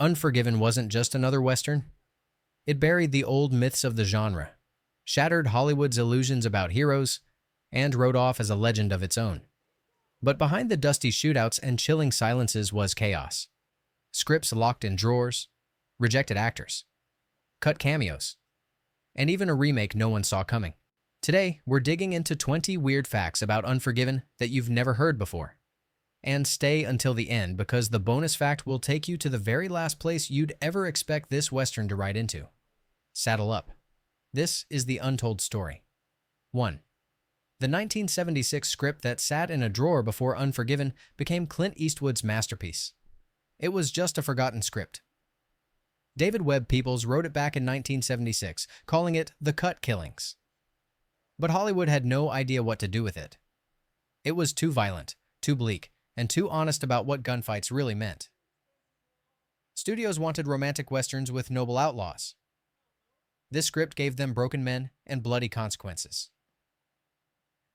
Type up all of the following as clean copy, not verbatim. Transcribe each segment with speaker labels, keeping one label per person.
Speaker 1: Unforgiven wasn't just another Western. It buried the old myths of the genre, shattered Hollywood's illusions about heroes, and wrote off as a legend of its own. But behind the dusty shootouts and chilling silences was chaos. Scripts locked in drawers, rejected actors, cut cameos, and even a remake no one saw coming. Today, we're digging into 20 weird facts about Unforgiven that you've never heard before. And stay until the end because the bonus fact will take you to the very last place you'd ever expect this Western to ride into. Saddle up. This is the untold story. 1. The 1976 script that sat in a drawer before Unforgiven became Clint Eastwood's masterpiece. It was just a forgotten script. David Webb Peoples wrote it back in 1976, calling it The Cut Killings. But Hollywood had no idea what to do with it. It was too violent, too bleak, and too honest about what gunfights really meant. Studios wanted romantic westerns with noble outlaws. This script gave them broken men and bloody consequences.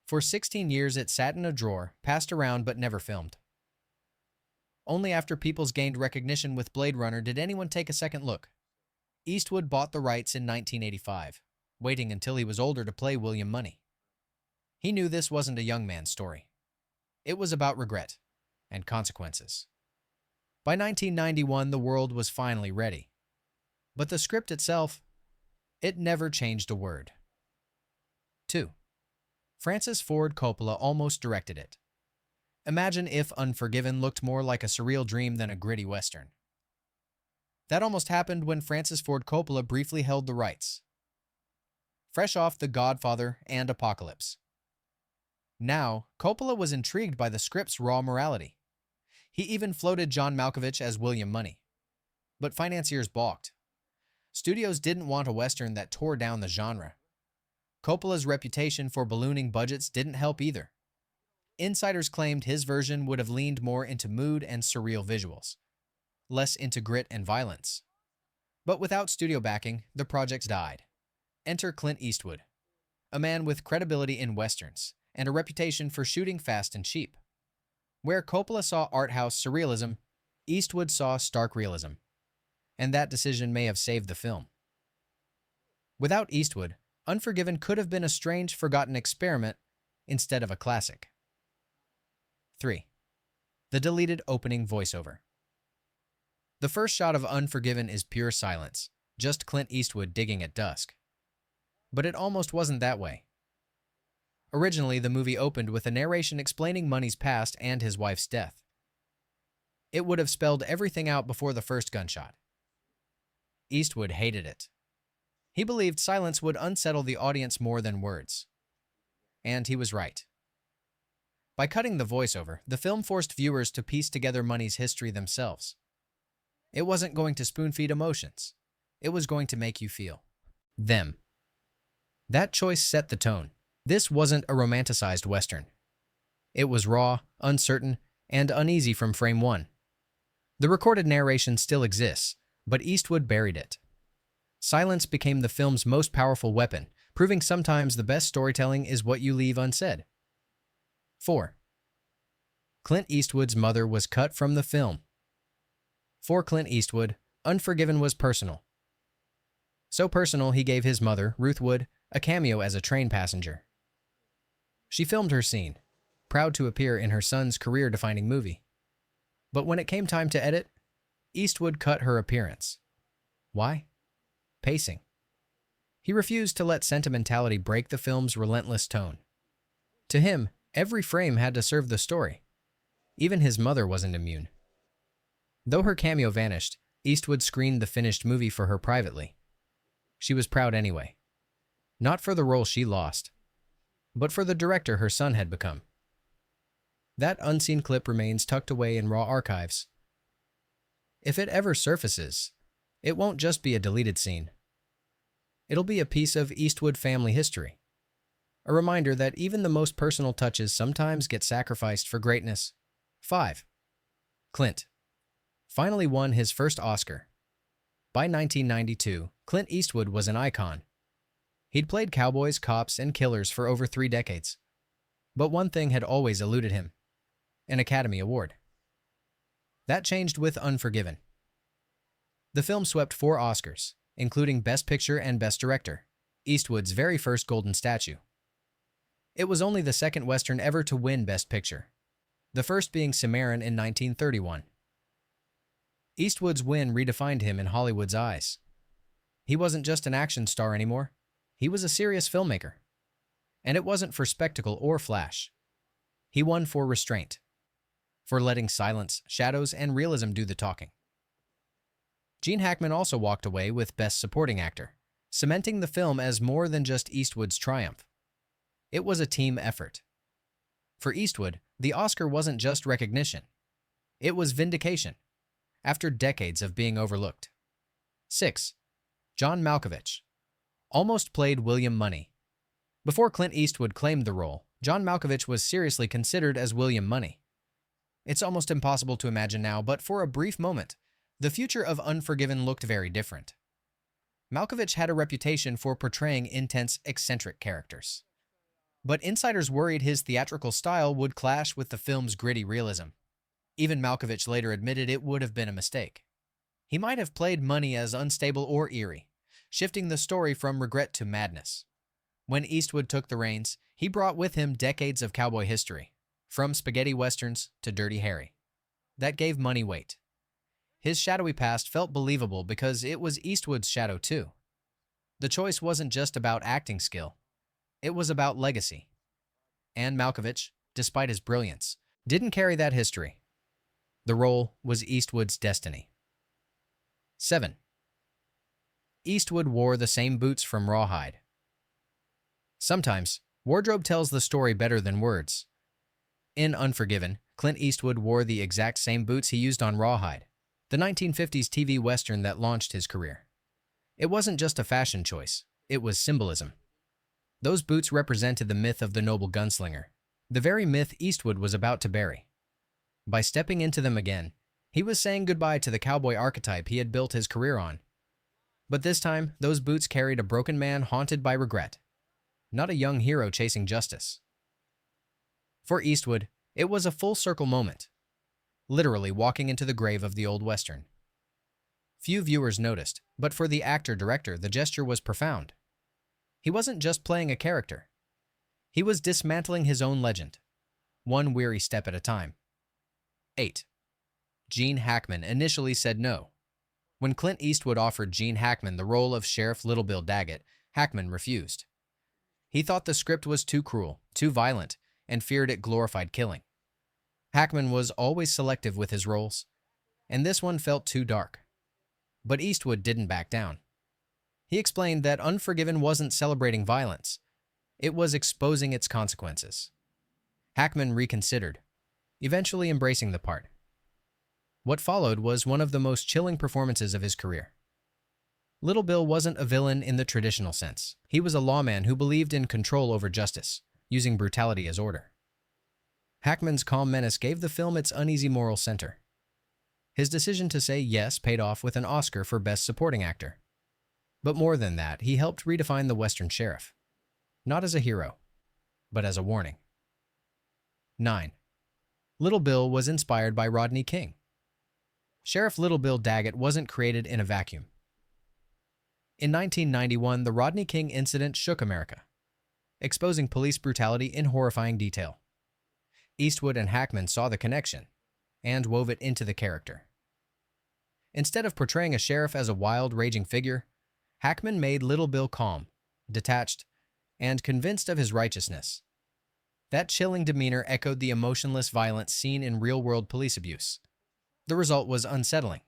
Speaker 1: For 16 years it sat in a drawer, passed around but never filmed. Only after Peoples gained recognition with Blade Runner did anyone take a second look. Eastwood bought the rights in 1985, waiting until he was older to play William Money. He knew this wasn't a young man's story. It was about regret and consequences. By 1991, the world was finally ready. But the script itself, it never changed a word. 2. Francis Ford Coppola almost directed it. Imagine if Unforgiven looked more like a surreal dream than a gritty Western. That almost happened when Francis Ford Coppola briefly held the rights. Fresh off The Godfather and Apocalypse. Now, Coppola was intrigued by the script's raw morality. He even floated John Malkovich as William Money. But financiers balked. Studios didn't want a Western that tore down the genre. Coppola's reputation for ballooning budgets didn't help either. Insiders claimed his version would have leaned more into mood and surreal visuals, less into grit and violence. But without studio backing, the project died. Enter Clint Eastwood, a man with credibility in westerns and a reputation for shooting fast and cheap. Where Coppola saw art house surrealism, Eastwood saw stark realism. And that decision may have saved the film. Without Eastwood, Unforgiven could have been a strange, forgotten experiment instead of a classic. 3. The deleted opening voiceover. The first shot of Unforgiven is pure silence, just Clint Eastwood digging at dusk. But it almost wasn't that way. Originally, the movie opened with a narration explaining Money's past and his wife's death. It would have spelled everything out before the first gunshot. Eastwood hated it. He believed silence would unsettle the audience more than words. And he was right. By cutting the voiceover, the film forced viewers to piece together Money's history themselves. It wasn't going to spoon-feed emotions. It was going to make you feel them. That choice set the tone. This wasn't a romanticized Western. It was raw, uncertain, and uneasy from frame one. The recorded narration still exists, but Eastwood buried it. Silence became the film's most powerful weapon, proving sometimes the best storytelling is what you leave unsaid. 4. Clint Eastwood's mother was cut from the film. For Clint Eastwood, Unforgiven was personal. So personal he gave his mother, Ruth Wood, a cameo as a train passenger. She filmed her scene, proud to appear in her son's career-defining movie. But when it came time to edit, Eastwood cut her appearance. Why? Pacing. He refused to let sentimentality break the film's relentless tone. To him, every frame had to serve the story. Even his mother wasn't immune. Though her cameo vanished, Eastwood screened the finished movie for her privately. She was proud anyway. Not for the role she lost, but for the director her son had become. That unseen clip remains tucked away in raw archives. If it ever surfaces, it won't just be a deleted scene. It'll be a piece of Eastwood family history. A reminder that even the most personal touches sometimes get sacrificed for greatness. 5. Clint finally won his first Oscar. By 1992, Clint Eastwood was an icon. He'd played cowboys, cops, and killers for over 3 decades. But one thing had always eluded him: an Academy Award. That changed with Unforgiven. The film swept 4 Oscars, including Best Picture and Best Director, Eastwood's very first Golden Statue. It was only the second Western ever to win Best Picture, the first being Cimarron in 1931. Eastwood's win redefined him in Hollywood's eyes. He wasn't just an action star anymore, he was a serious filmmaker. And it wasn't for spectacle or flash. He won for restraint, for letting silence, shadows, and realism do the talking. Gene Hackman also walked away with Best Supporting Actor, cementing the film as more than just Eastwood's triumph. It was a team effort. For Eastwood, the Oscar wasn't just recognition. It was vindication, after decades of being overlooked. 6. John Malkovich almost played William Money. Before Clint Eastwood claimed the role, John Malkovich was seriously considered as William Money. It's almost impossible to imagine now, but for a brief moment, the future of Unforgiven looked very different. Malkovich had a reputation for portraying intense, eccentric characters. But insiders worried his theatrical style would clash with the film's gritty realism. Even Malkovich later admitted it would have been a mistake. He might have played Money as unstable or eerie, shifting the story from regret to madness. When Eastwood took the reins, he brought with him decades of cowboy history, from spaghetti westerns to Dirty Harry. That gave Money weight. His shadowy past felt believable because it was Eastwood's shadow too. The choice wasn't just about acting skill, it was about legacy. And Malkovich, despite his brilliance, didn't carry that history. The role was Eastwood's destiny. 7. Eastwood wore the same boots from Rawhide. Sometimes, wardrobe tells the story better than words. In Unforgiven, Clint Eastwood wore the exact same boots he used on Rawhide, the 1950s TV Western that launched his career. It wasn't just a fashion choice, it was symbolism. Those boots represented the myth of the noble gunslinger, the very myth Eastwood was about to bury. By stepping into them again, he was saying goodbye to the cowboy archetype he had built his career on. But this time, those boots carried a broken man haunted by regret, not a young hero chasing justice. For Eastwood, it was a full-circle moment, literally walking into the grave of the old Western. Few viewers noticed, but for the actor-director, the gesture was profound. He wasn't just playing a character. He was dismantling his own legend, one weary step at a time. 8. Gene Hackman initially said no. When Clint Eastwood offered Gene Hackman the role of Sheriff Little Bill Daggett, Hackman refused. He thought the script was too cruel, too violent, and feared it glorified killing. Hackman was always selective with his roles, and this one felt too dark. But Eastwood didn't back down. He explained that Unforgiven wasn't celebrating violence, it was exposing its consequences. Hackman reconsidered, eventually embracing the part. What followed was one of the most chilling performances of his career. Little Bill wasn't a villain in the traditional sense. He was a lawman who believed in control over justice, using brutality as order. Hackman's calm menace gave the film its uneasy moral center. His decision to say yes paid off with an Oscar for Best Supporting Actor. But more than that, he helped redefine the Western sheriff. Not as a hero, but as a warning. 9. Little Bill was inspired by Rodney King. Sheriff Little Bill Daggett wasn't created in a vacuum. In 1991, the Rodney King incident shook America, exposing police brutality in horrifying detail. Eastwood and Hackman saw the connection and wove it into the character. Instead of portraying a sheriff as a wild, raging figure, Hackman made Little Bill calm, detached, and convinced of his righteousness. That chilling demeanor echoed the emotionless violence seen in real-world police abuse. The result was unsettling.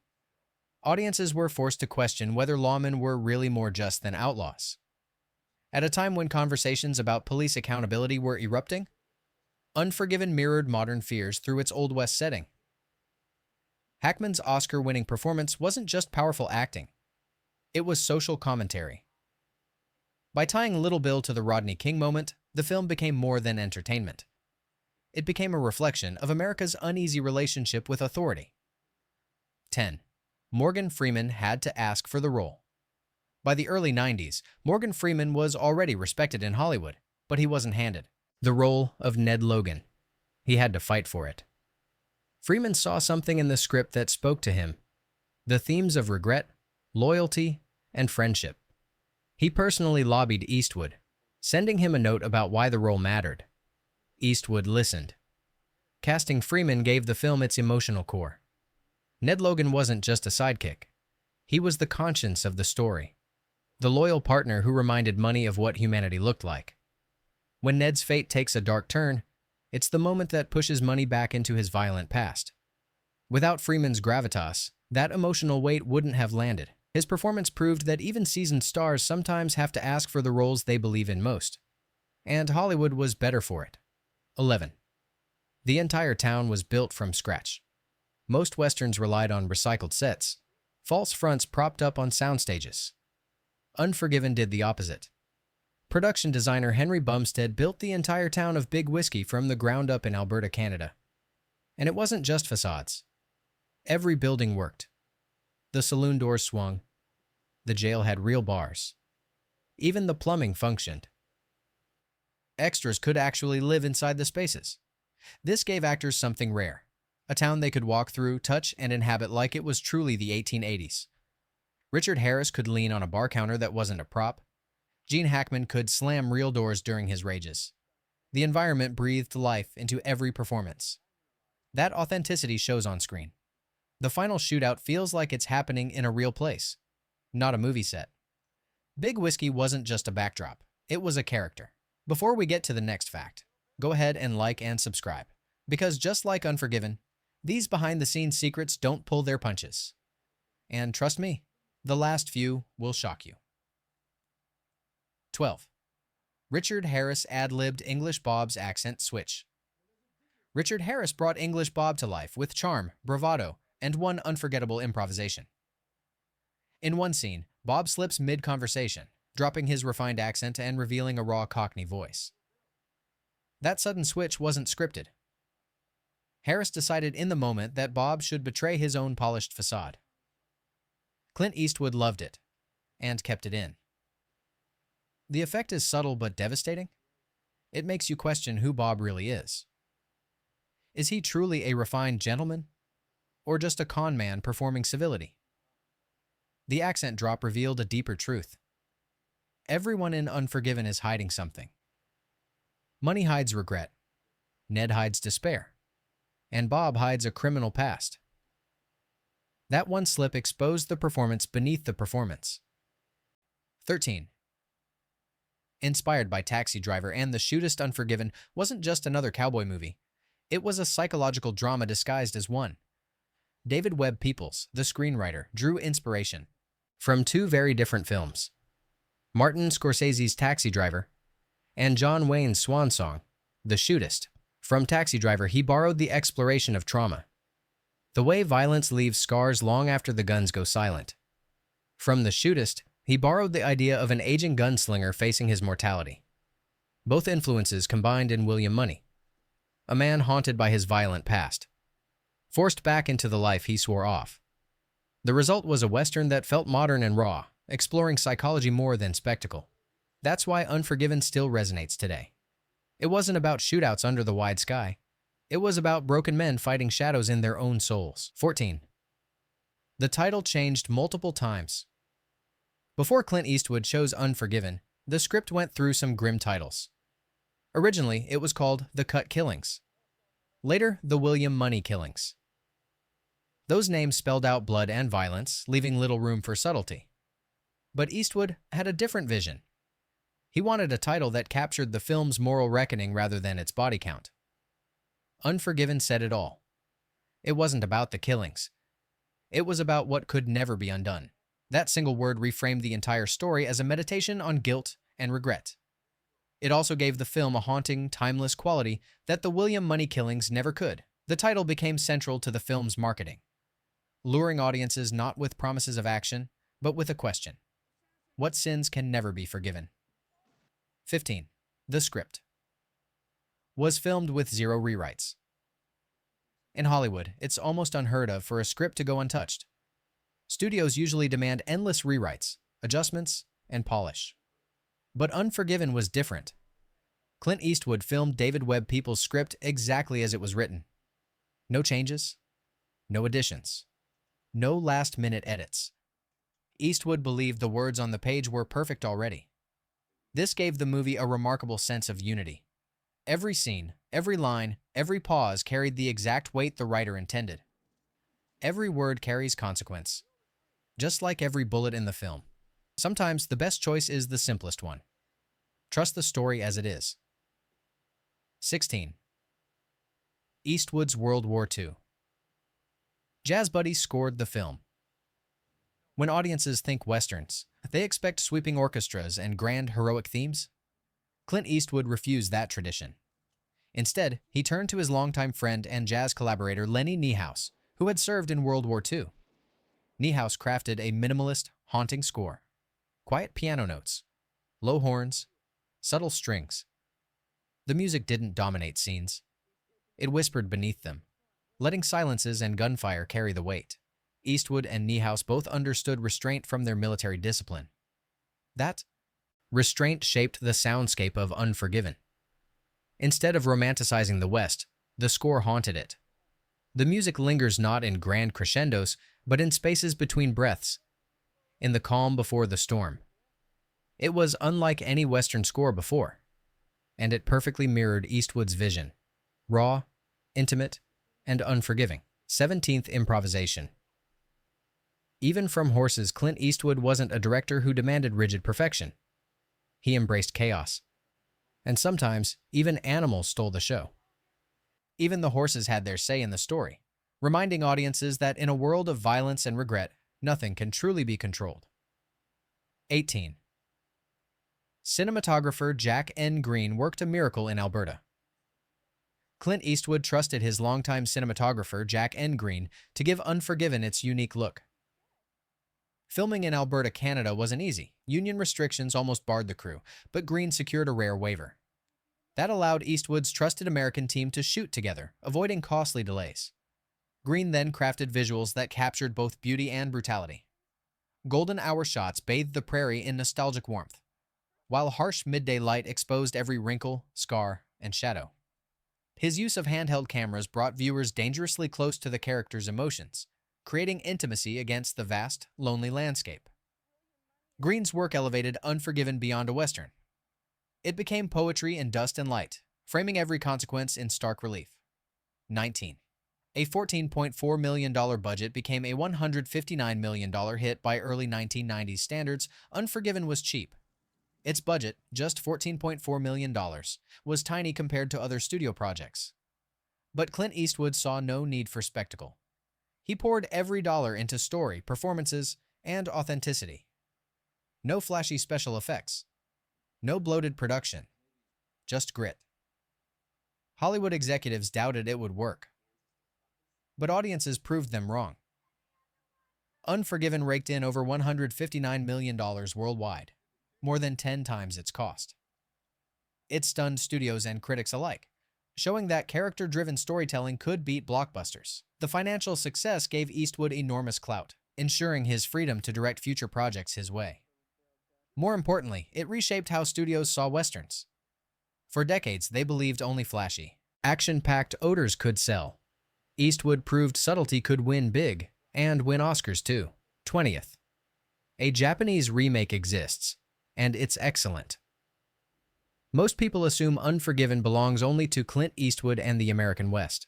Speaker 1: Audiences were forced to question whether lawmen were really more just than outlaws. At a time when conversations about police accountability were erupting, Unforgiven mirrored modern fears through its Old West setting. Hackman's Oscar-winning performance wasn't just powerful acting. It was social commentary. By tying Little Bill to the Rodney King moment, the film became more than entertainment. It became a reflection of America's uneasy relationship with authority. 10. Morgan Freeman had to ask for the role. By the early 90s, Morgan Freeman was already respected in Hollywood, but he wasn't handed the role of Ned Logan. He had to fight for it. Freeman saw something in the script that spoke to him. The themes of regret, loyalty, and friendship. He personally lobbied Eastwood, sending him a note about why the role mattered. Eastwood listened. Casting Freeman gave the film its emotional core. Ned Logan wasn't just a sidekick. He was the conscience of the story, the loyal partner who reminded Money of what humanity looked like. When Ned's fate takes a dark turn, it's the moment that pushes Money back into his violent past. Without Freeman's gravitas, that emotional weight wouldn't have landed. His performance proved that even seasoned stars sometimes have to ask for the roles they believe in most. And Hollywood was better for it. 11. The entire town was built from scratch. Most westerns relied on recycled sets, false fronts propped up on sound stages. Unforgiven did the opposite. Production designer Henry Bumstead built the entire town of Big Whiskey from the ground up in Alberta, Canada. And it wasn't just facades. Every building worked. The saloon doors swung. The jail had real bars. Even the plumbing functioned. Extras could actually live inside the spaces. This gave actors something rare, a town they could walk through, touch, and inhabit like it was truly the 1880s. Richard Harris could lean on a bar counter that wasn't a prop. Gene Hackman could slam real doors during his rages. The environment breathed life into every performance. That authenticity shows on screen. The final shootout feels like it's happening in a real place, not a movie set. Big Whiskey wasn't just a backdrop, it was a character. Before we get to the next fact, go ahead and like and subscribe, because just like Unforgiven, these behind-the-scenes secrets don't pull their punches. And trust me, the last few will shock you. 12. Richard Harris ad-libbed English Bob's accent switch. Richard Harris brought English Bob to life with charm, bravado, and one unforgettable improvisation. In one scene, Bob slips mid-conversation, dropping his refined accent and revealing a raw Cockney voice. That sudden switch wasn't scripted. Harris decided in the moment that Bob should betray his own polished facade. Clint Eastwood loved it, and kept it in. The effect is subtle but devastating. It makes you question who Bob really is. Is he truly a refined gentleman, or just a con man performing civility? The accent drop revealed a deeper truth. Everyone in Unforgiven is hiding something. Money hides regret, Ned hides despair, and Bob hides a criminal past. That one slip exposed the performance beneath the performance. 13. Inspired by Taxi Driver and The Shootist, Unforgiven wasn't just another cowboy movie. It was a psychological drama disguised as one. David Webb Peoples, the screenwriter, drew inspiration from two very different films: Martin Scorsese's Taxi Driver and John Wayne's swan song, The Shootist. From Taxi Driver, he borrowed the exploration of trauma, the way violence leaves scars long after the guns go silent. From The Shootist, he borrowed the idea of an aging gunslinger facing his mortality. Both influences combined in William Money, a man haunted by his violent past, forced back into the life he swore off. The result was a Western that felt modern and raw, exploring psychology more than spectacle. That's why Unforgiven still resonates today. It wasn't about shootouts under the wide sky. It was about broken men fighting shadows in their own souls. 14. The title changed multiple times. Before Clint Eastwood chose Unforgiven, the script went through some grim titles. Originally, it was called The Cut Killings. Later, The William Money Killings. Those names spelled out blood and violence, leaving little room for subtlety. But Eastwood had a different vision. He wanted a title that captured the film's moral reckoning rather than its body count. Unforgiven said it all. It wasn't about the killings. It was about what could never be undone. That single word reframed the entire story as a meditation on guilt and regret. It also gave the film a haunting, timeless quality that the William Money Killings never could. The title became central to the film's marketing, luring audiences not with promises of action, but with a question: what sins can never be forgiven? 15. The script was filmed with 0 rewrites. In Hollywood, it's almost unheard of for a script to go untouched. Studios usually demand endless rewrites, adjustments, and polish. But Unforgiven was different. Clint Eastwood filmed David Webb Peoples' script exactly as it was written. No changes, no additions, no last-minute edits. Eastwood believed the words on the page were perfect already. This gave the movie a remarkable sense of unity. Every scene, every line, every pause carried the exact weight the writer intended. Every word carries consequence, just like every bullet in the film. Sometimes the best choice is the simplest one. Trust the story as it is. 16. Eastwood's World War II. Jazz Buddy scored the film. When audiences think westerns, they expect sweeping orchestras and grand heroic themes. Clint Eastwood refused that tradition. Instead, he turned to his longtime friend and jazz collaborator Lenny Niehaus, who had served in World War II. Niehaus crafted a minimalist, haunting score. Quiet piano notes, low horns, subtle strings. The music didn't dominate scenes. It whispered beneath them, letting silences and gunfire carry the weight. Eastwood and Niehaus both understood restraint from their military discipline. That restraint shaped the soundscape of Unforgiven. Instead of romanticizing the West, the score haunted it. The music lingers not in grand crescendos, but in spaces between breaths, in the calm before the storm. It was unlike any Western score before, and it perfectly mirrored Eastwood's vision: raw, intimate, and unforgiving. 17th improvisation. Even from Horses, Clint Eastwood wasn't a director who demanded rigid perfection. He embraced chaos. And sometimes, even animals stole the show. Even the horses had their say in the story, reminding audiences that in a world of violence and regret, nothing can truly be controlled. 18. Cinematographer Jack N. Green worked a miracle in Alberta. Clint Eastwood trusted his longtime cinematographer Jack N. Green to give Unforgiven its unique look. Filming in Alberta, Canada wasn't easy. Union restrictions almost barred the crew, but Green secured a rare waiver. That allowed Eastwood's trusted American team to shoot together, avoiding costly delays. Green then crafted visuals that captured both beauty and brutality. Golden hour shots bathed the prairie in nostalgic warmth, while harsh midday light exposed every wrinkle, scar, and shadow. His use of handheld cameras brought viewers dangerously close to the characters' emotions, creating intimacy against the vast, lonely landscape. Green's work elevated Unforgiven beyond a Western. It became poetry in dust and light, framing every consequence in stark relief. 19. A $14.4 million budget became a $159 million hit by early 1990s standards. Unforgiven was cheap. Its budget, just $14.4 million, was tiny compared to other studio projects. But Clint Eastwood saw no need for spectacle. He poured every dollar into story, performances, and authenticity. No flashy special effects. No bloated production. Just grit. Hollywood executives doubted it would work, but audiences proved them wrong. Unforgiven raked in over $159 million worldwide, more than 10 times its cost. It stunned studios and critics alike, showing that character-driven storytelling could beat blockbusters. The financial success gave Eastwood enormous clout, ensuring his freedom to direct future projects his way. More importantly, it reshaped how studios saw westerns. For decades, they believed only flashy, action-packed odors could sell. Eastwood proved subtlety could win big, and win Oscars too. 20th. A Japanese remake exists, and it's excellent. Most people assume Unforgiven belongs only to Clint Eastwood and the American West.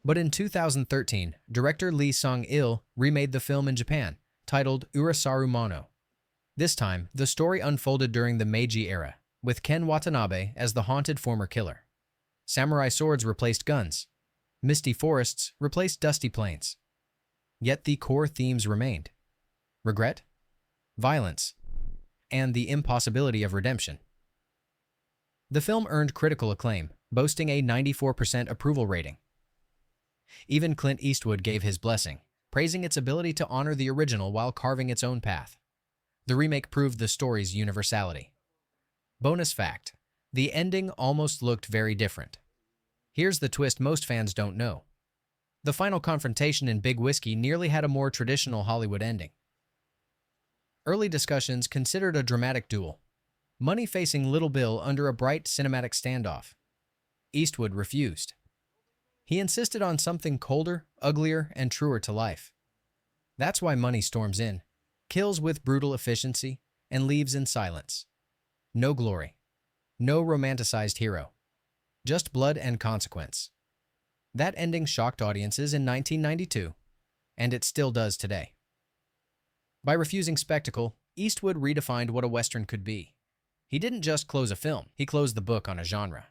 Speaker 1: But in 2013, director Lee Sung-il remade the film in Japan, titled Urasaru Mono. This time, the story unfolded during the Meiji era, with Ken Watanabe as the haunted former killer. Samurai swords replaced guns. Misty forests replaced dusty plains. Yet the core themes remained: regret, violence, and the impossibility of redemption. The film earned critical acclaim, boasting a 94% approval rating. Even Clint Eastwood gave his blessing, praising its ability to honor the original while carving its own path. The remake proved the story's universality. Bonus fact: the ending almost looked very different. Here's the twist most fans don't know. The final confrontation in Big Whiskey nearly had a more traditional Hollywood ending. Early discussions considered a dramatic duel, Money facing Little Bill under a bright cinematic standoff. Eastwood refused. He insisted on something colder, uglier, and truer to life. That's why Money storms in, kills with brutal efficiency, and leaves in silence. No glory. No romanticized hero. Just blood and consequence. That ending shocked audiences in 1992, and it still does today. By refusing spectacle, Eastwood redefined what a Western could be. He didn't just close a film, he closed the book on a genre.